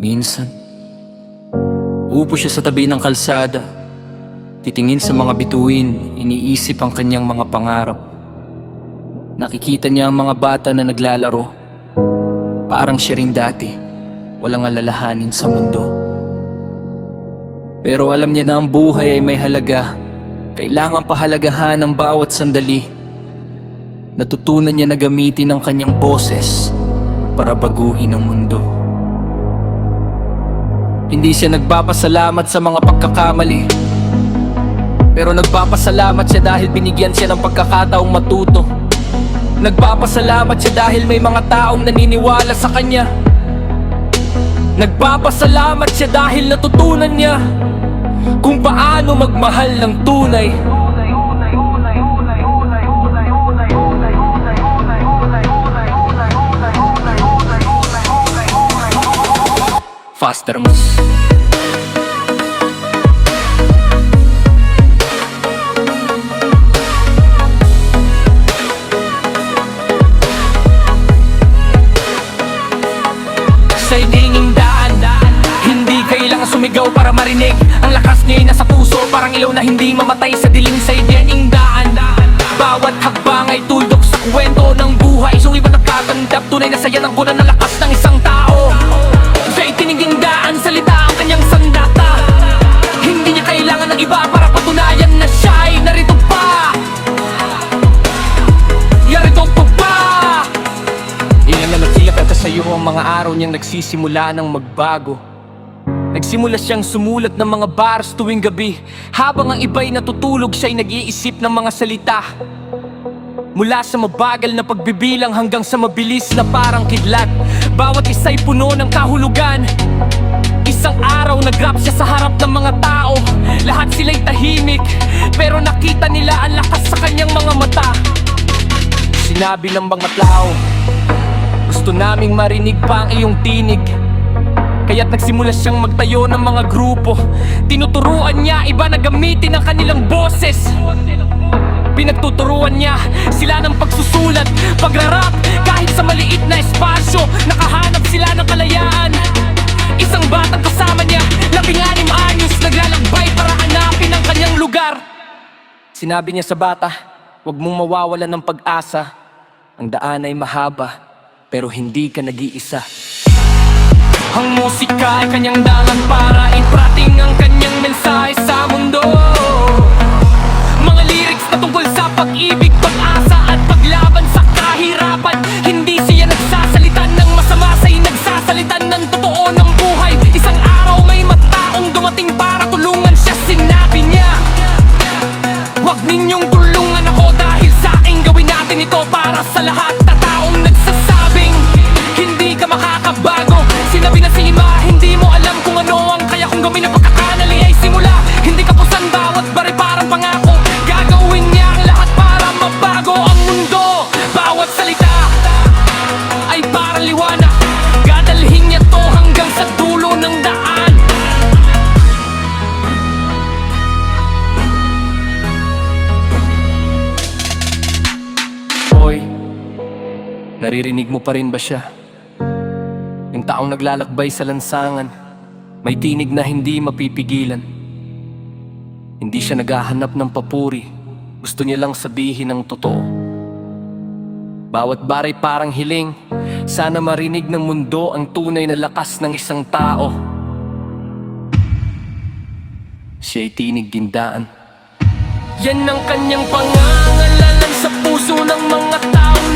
Minsan, upo siya sa tabi ng kalsada, titingin sa mga bituin, iniisip ang kanyang mga pangarap. Nakikita niya ang mga bata na naglalaro, parang siya rin dati, walang alalahanin sa mundo. Pero alam niya na ang buhay ay may halaga, kailangan pahalagahan ang bawat sandali. Natutunan niya na gamitin ang kanyang boses para baguhin ang mundo. Hindi siya nagpapasalamat sa mga pagkakamali, pero nagpapasalamat siya dahil binigyan siya ng pagkakataong matuto. Nagpapasalamat siya dahil may mga taong naniniwala sa kanya. Nagpapasalamat siya dahil natutunan niya kung paano magmahal ng tunay. Faster mo. Sa hinging daan, hindi kailangan sumigaw para marinig. Ang lakas niya'y nasa puso, parang ilaw na hindi mamatay sa dilim. Sa hinging daan, bawat hakbang ay tuldok sa kwento ng buhay. So iba nagtatandap, tunay na saya ng kunan ng lakas ng isang tao. Sa itiniging daan, salita ang kanyang sandata. Hindi niya kailangan ng iba para patunayan na siya'y narito pa. Yarito pa. Ilan na nagsiyak sa'yo ang mga araw niyang nagsisimula ng magbago. Nagsimula siyang sumulat ng mga bars tuwing gabi, habang ang iba'y natutulog, siya'y nag-iisip ng mga salita. Mula sa mabagal na pagbibilang hanggang sa mabilis na parang kidlat, bawat isa'y puno ng kahulugan. Isang araw nag-rap siya sa harap ng mga tao. Lahat sila'y tahimik, pero nakita nila ang lakas sa kanyang mga mata. Sinabi ng mga tao, gusto naming marinig pa ang iyong tinig. Kaya't nagsimula siyang magtayo ng mga grupo. Tinuturuan niya iba na gamitin ang kanilang boses. Pinagtuturuan niya sila ng pagsusulat, pagrarap, kahit sa maliit na espasyo. Nakahanap sila ng kalayaan. Isang batang kasama niya, 16 anyos, naglalakbay para hanapin ang kanyang lugar. Sinabi niya sa bata, huwag mong mawawalan ng pag-asa. Ang daan ay mahaba, pero hindi ka nag-iisa. Ang musika ay kanyang dangan para iprating ang kanyang mensahe sa mundo. Mga lyrics na tungkol sa pag-ibig, pag-asa at paglaban sa kahirapan. Hindi siya nagsasalita ng masama, siya'y nagsasalita ng totoo ng buhay. Isang araw may mataong dumating para tulungan siya. Sinabi niya, huwag ninyong tulungan ako dahil sa akin gawin natin ito para sa lahat. Na taong nagsasabing hindi ka makakabago. Sinabi na si Ima, hindi mo alam kung ano ang kaya kong gawin. Ang pagkakanali ay simula, hindi ka pusan bawat bari parang pangako. Gagawin niya ang lahat para mabago ang mundo. Bawat salita ay parang liwanag, dadalhin niya to hanggang sa dulo ng daan. Hoy, naririnig mo pa rin ba siya? Yung taong naglalakbay sa lansangan, may tinig na hindi mapipigilan. Hindi siya naghahanap ng papuri, gusto niya lang sabihin ang totoo. Bawat baray parang hiling, sana marinig ng mundo ang tunay na lakas ng isang tao. Siya'y tinig dindaan. Yan ang kanyang pangangalanan sa puso ng mga taong